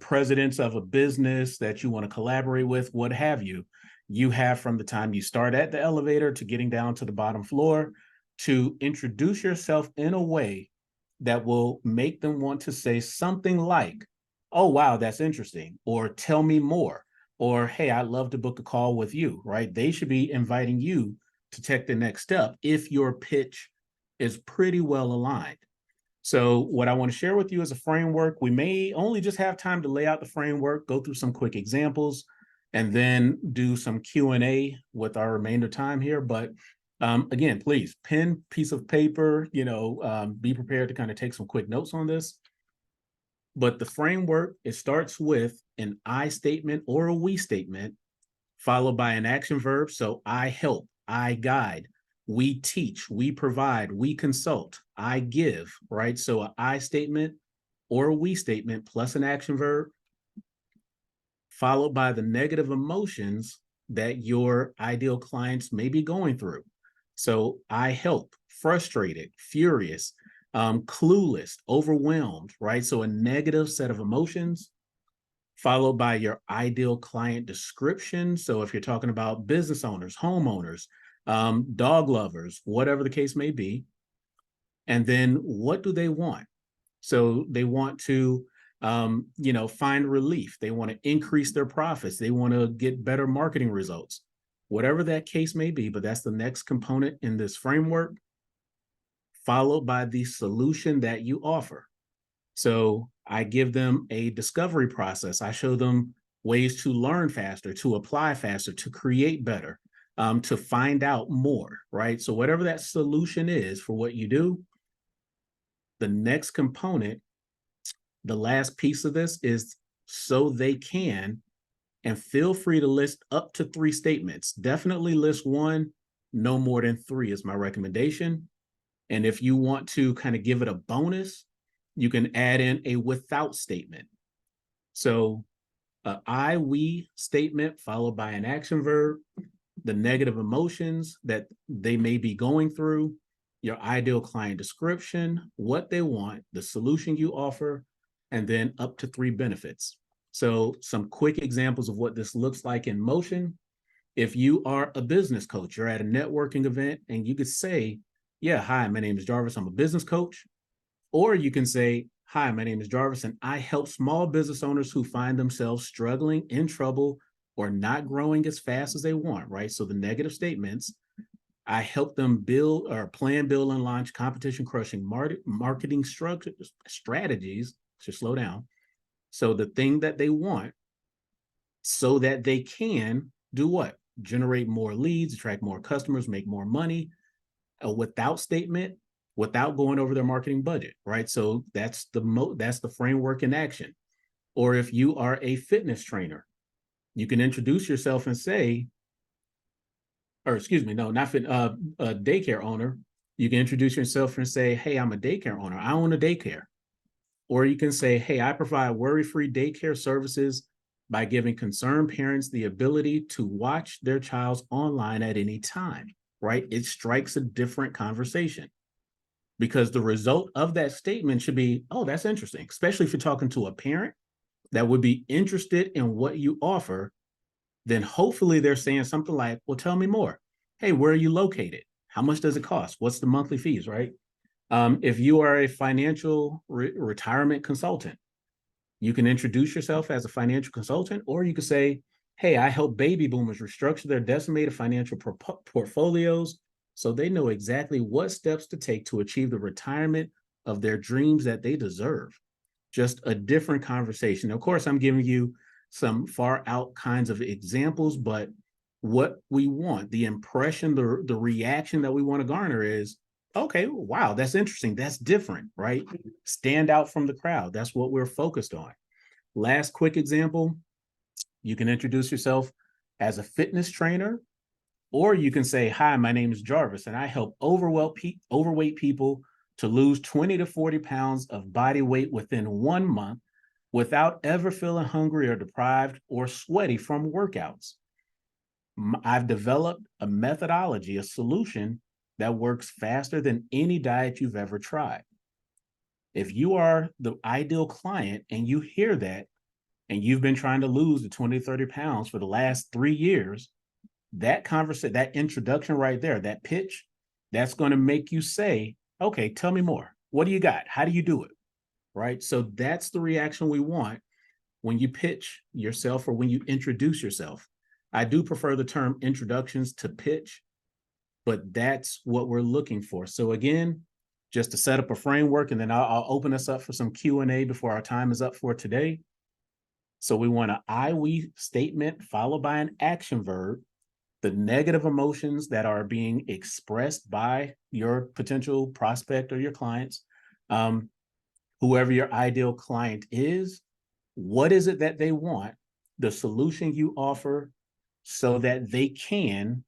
presidents of a business that you want to collaborate with, what have you. You have from the time you start at the elevator to getting down to the bottom floor to introduce yourself in a way that will make them want to say something like, oh, wow, that's interesting, or tell me more, or hey, I'd love to book a call with you, right? They should be inviting you to take the next step if your pitch is pretty well aligned. So what I want to share with you is a framework. We may only just have time to lay out the framework, go through some quick examples, and then do some Q&A with our remainder time here. But again, please, pen, piece of paper, be prepared to kind of take some quick notes on this. But the framework, it starts with an I statement or a we statement, followed by an action verb. So I help, I guide, we teach, we provide, we consult, I give, right? So an I statement or a we statement plus an action verb, followed by the negative emotions that your ideal clients may be going through. So I help, frustrated, furious, clueless, overwhelmed, right? So a negative set of emotions, followed by your ideal client description. So if you're talking about business owners, homeowners, dog lovers, whatever the case may be. And then what do they want? So they want to, find relief. They want to increase their profits. They want to get better marketing results, whatever that case may be. But that's the next component in this framework, followed by the solution that you offer. So I give them a discovery process. I show them ways to learn faster, to apply faster, to create better, to find out more, right? So whatever that solution is for what you do, the next component, the last piece of this is so they can, and feel free to list up to 3 statements. Definitely list 1, no more than 3 is my recommendation. And if you want to kind of give it a bonus, you can add in a without statement. So I, we statement followed by an action verb, the negative emotions that they may be going through, your ideal client description, what they want, the solution you offer, and then up to 3 benefits. So some quick examples of what this looks like in motion. If you are a business coach, you're at a networking event and you could say, yeah, hi, my name is Jarvis, I'm a business coach. Or you can say, hi, my name is Jarvis, and I help small business owners who find themselves struggling, in trouble, or not growing as fast as they want, right? So the negative statements, I help them build or plan, build, and launch competition-crushing marketing strategies, should slow down, so the thing that they want, so that they can do what? Generate more leads, attract more customers, make more money. A without statement, without going over their marketing budget, right? So that's the framework in action. Or if you are a fitness trainer, you can introduce yourself and say, or excuse me, no, not a daycare owner. You can introduce yourself and say, hey, I'm a daycare owner. I own a daycare. Or you can say, hey, I provide worry-free daycare services by giving concerned parents the ability to watch their child online at any time, right? It strikes a different conversation because the result of that statement should be, oh, that's interesting, especially if you're talking to a parent that would be interested in what you offer. Then hopefully they're saying something like, well, tell me more. Hey, where are you located? How much does it cost? What's the monthly fees, right? If you are a financial retirement consultant, you can introduce yourself as a financial consultant, or you could say, hey, I help baby boomers restructure their decimated financial portfolios so they know exactly what steps to take to achieve the retirement of their dreams that they deserve. Just a different conversation. Of course, I'm giving you some far out kinds of examples, but what we want, the impression, the reaction that we want to garner is, Okay, wow, that's interesting. That's different, right? Stand out from the crowd. That's what we're focused on. Last quick example, you can introduce yourself as a fitness trainer, or you can say, hi, my name is Jarvis, and I help overweight people to lose 20 to 40 pounds of body weight within 1 month without ever feeling hungry or deprived or sweaty from workouts. I've developed a methodology, a solution that works faster than any diet you've ever tried. If you are the ideal client and you hear that, and you've been trying to lose the 20, 30 pounds for the last 3 years, that conversation, that introduction right there, that pitch, that's going to make you say, okay, tell me more. What do you got? How do you do it? Right? So that's the reaction we want when you pitch yourself or when you introduce yourself. I do prefer the term introductions to pitch, but that's what we're looking for. So again, just to set up a framework, and then I'll open us up for some Q&A before our time is up for today. So we want an I-we statement followed by an action verb, the negative emotions that are being expressed by your potential prospect or your clients, whoever your ideal client is, what is it that they want, the solution you offer so that they can,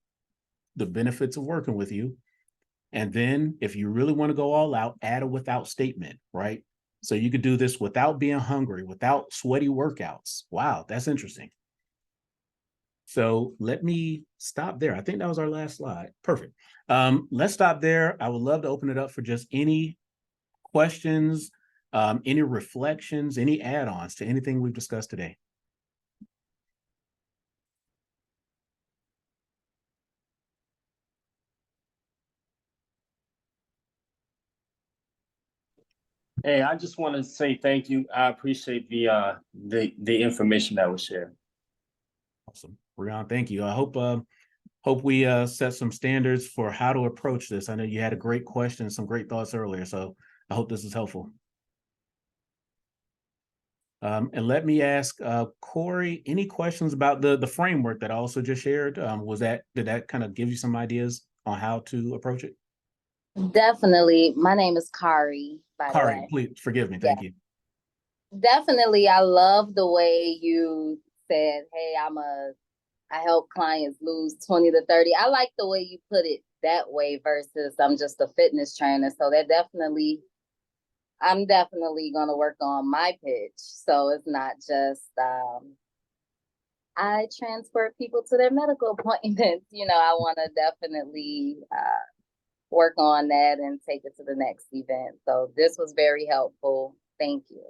the benefits of working with you. And then if you really want to go all out, add a without statement, right? So you could do this without being hungry, without sweaty workouts. Wow, that's interesting. So let me stop there. I think that was our last slide. Perfect. Let's stop there. I would love to open it up for just any questions, any reflections, any add-ons to anything we've discussed today. Hey, I just want to say thank you. I appreciate the information that was shared. Awesome. Rion, thank you. I hope we set some standards for how to approach this. I know you had a great question, some great thoughts earlier, so I hope this is helpful. And let me ask Corey, any questions about the framework that I also just shared? Did that kind of give you some ideas on how to approach it? Definitely. My name is Kari, by the Kari, way. please forgive me. Thank you. Definitely. I love the way you said, hey, I help clients lose 20 to 30. I like the way you put it that way versus I'm just a fitness trainer. So I'm definitely going to work on my pitch. So it's not just, I transport people to their medical appointments. I want to definitely work on that and take it to the next event. So this was very helpful. Thank you.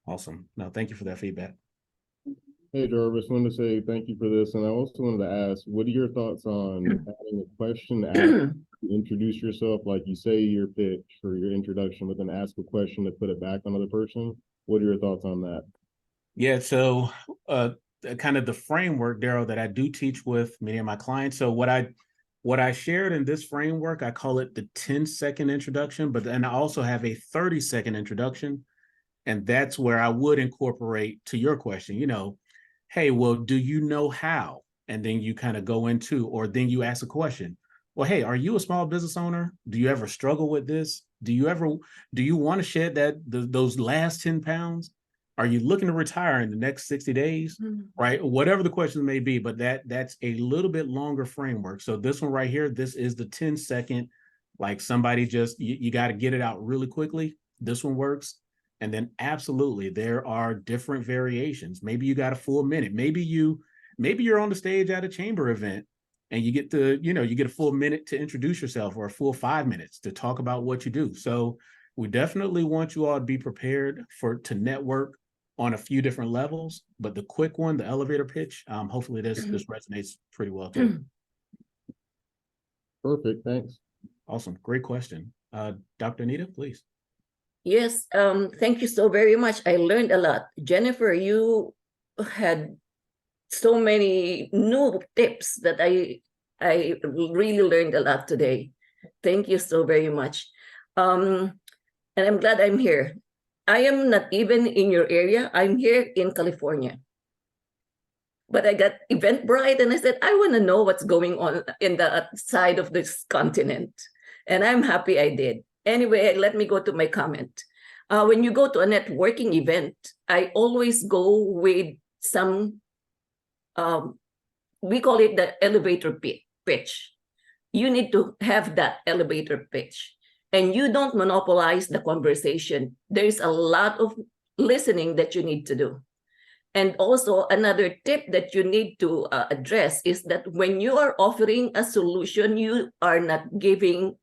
Awesome. No, thank you for that feedback. Hey, Jarvis, wanted to say thank you for this. And I also wanted to ask, what are your thoughts on adding a question after you introduce yourself? Like you say your pitch for your introduction, but then ask a question to put it back on the person. What are your thoughts on that? Yeah, so kind of the framework, Daryl, that I do teach with many of my clients. So what I shared in this framework, I call it the 10-second introduction, but then I also have a 30-second introduction. And that's where I would incorporate, to your question, hey, well, do you know how? And then you kind of go into, or then you ask a question. Well, hey, are you a small business owner? Do you ever struggle with this? Do you want to shed those last 10 pounds? Are you looking to retire in the next 60 days? Right? Whatever the question may be, but that's a little bit longer framework. So this one right here, this is the 10-second, like somebody just, you got to get it out really quickly. This one works. And then absolutely, there are different variations. Maybe you got a full minute. Maybe you're on the stage at a chamber event and you get a full minute to introduce yourself, or a full 5 minutes to talk about what you do. So we definitely want you all to be prepared to network on a few different levels, but the quick one, the elevator pitch, hopefully this resonates pretty well too. Perfect, thanks. Awesome, great question. Dr. Anita, please. Yes, thank you so very much. I learned a lot. Jennifer, you had so many new tips that I really learned a lot today. Thank you so very much. And I'm glad I'm here. I am not even in your area. I'm here in California. But I got Eventbrite and I said, I want to know what's going on in the side of this continent. And I'm happy I did. Anyway, let me go to my comment. When you go to a networking event, I always go with some, we call it the elevator pitch. You need to have that elevator pitch, and you don't monopolize the conversation. There's a lot of listening that you need to do. And also another tip that you need to address is that when you are offering a solution, you are not giving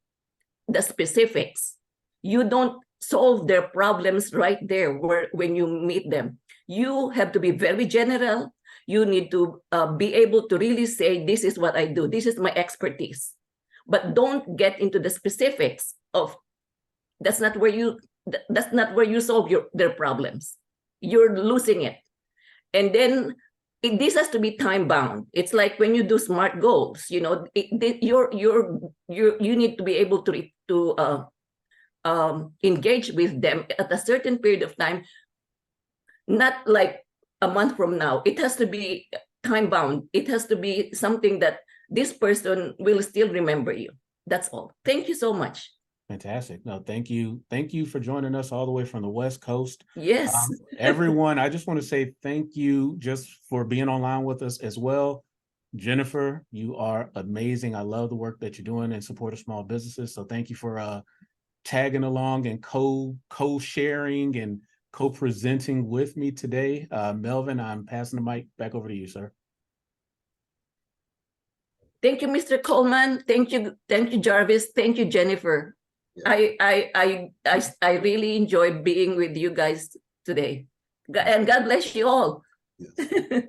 the specifics. You don't solve their problems right there when you meet them. You have to be very general. You need to be able to really say, this is what I do. This is my expertise. But don't get into the specifics of that's not where you solve their problems. You're losing it. And then this has to be time bound. It's like when you do SMART goals, you know, you need to be able to engage with them at a certain period of time, not like a month from now. It has to be time bound. It has to be something that this person will still remember you. That's all. Thank you so much. Fantastic. No, thank you. Thank you for joining us all the way from the West Coast. Yes. Everyone, I just want to say thank you just for being online with us as well. Jennifer, you are amazing. I love the work that you're doing in support of small businesses. So thank you for tagging along and co-sharing and co-presenting with me today. Melvin, I'm passing the mic back over to you, sir. Thank you, Mr. Coleman. Thank you, Jarvis. Thank you, Jennifer. Yeah. I really enjoy being with you guys today. And God bless you all. Yes.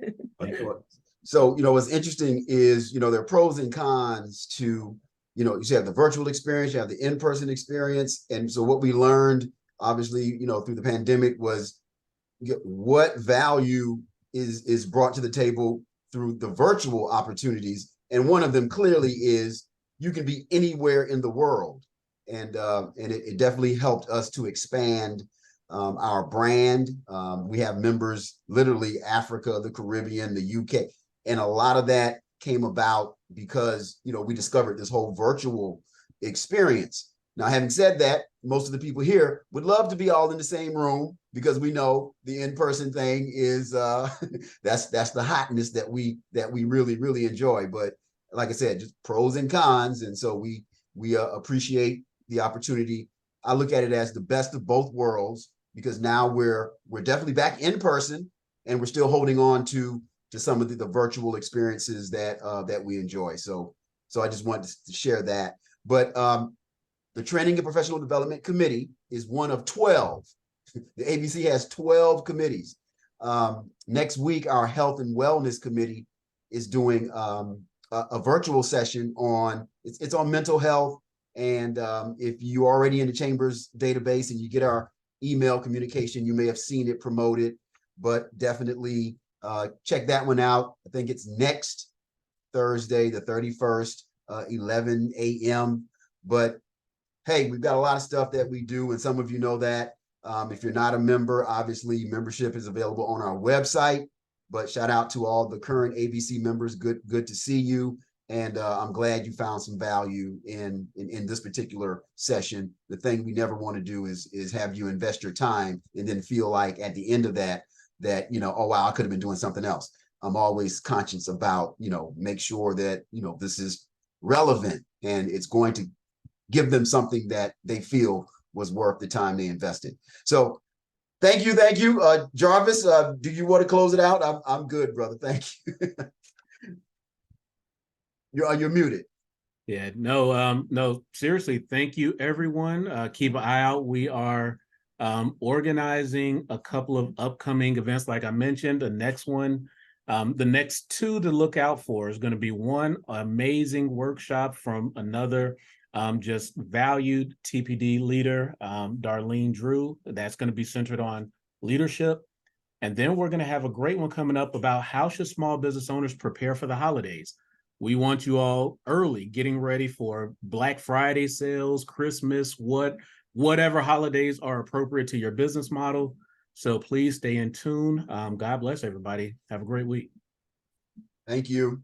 So, you know, what's interesting is, you know, there are pros and cons to, you know, you have the virtual experience, you have the in-person experience. And so what we learned, obviously, you know, through the pandemic was what value is brought to the table through the virtual opportunities. And one of them clearly is you can be anywhere in the world. And it definitely helped us to expand our brand. We have members literally Africa, the Caribbean, the UK. And a lot of that came about because, you know, we discovered this whole virtual experience. Now, having said that, most of the people here would love to be all in the same room because we know the in-person thing is that's the hotness that we really, really enjoy. But like I said, just pros and cons. And so we appreciate the opportunity. I look at it as the best of both worlds because now we're definitely back in person and we're still holding on to some of the virtual experiences that we enjoy. So I just wanted to share that. But the Training and Professional Development Committee is one of 12. The ABC has 12 committees. Next week, our Health and Wellness Committee is doing a virtual session on, it's on mental health. And if you're already in the Chamber's database and you get our email communication, you may have seen it promoted, but definitely check that one out. I think it's next Thursday, the 31st, 11 a.m. But hey, we've got a lot of stuff that we do, and some of you know that. If you're not a member, obviously membership is available on our website. But shout out to all the current ABC members. Good to see you. And I'm glad you found some value in this particular session. The thing we never want to do is have you invest your time and then feel like at the end of that, you know, oh, wow, I could have been doing something else. I'm always conscious about, you know, make sure that, you know, this is relevant and it's going to give them something that they feel was worth the time they invested. So thank you. Jarvis, do you want to close it out? I'm good, brother. Thank you. You're muted. Yeah, no, seriously, thank you, everyone. Keep an eye out. We are organizing a couple of upcoming events. Like I mentioned, the next one, the next two to look out for is going to be one amazing workshop from another just valued TPD leader, Darlene Drew. That's going to be centered on leadership. And then we're going to have a great one coming up about how should small business owners prepare for the holidays. We want you all early, getting ready for Black Friday sales, Christmas, whatever holidays are appropriate to your business model. So please stay in tune. God bless everybody. Have a great week. Thank you.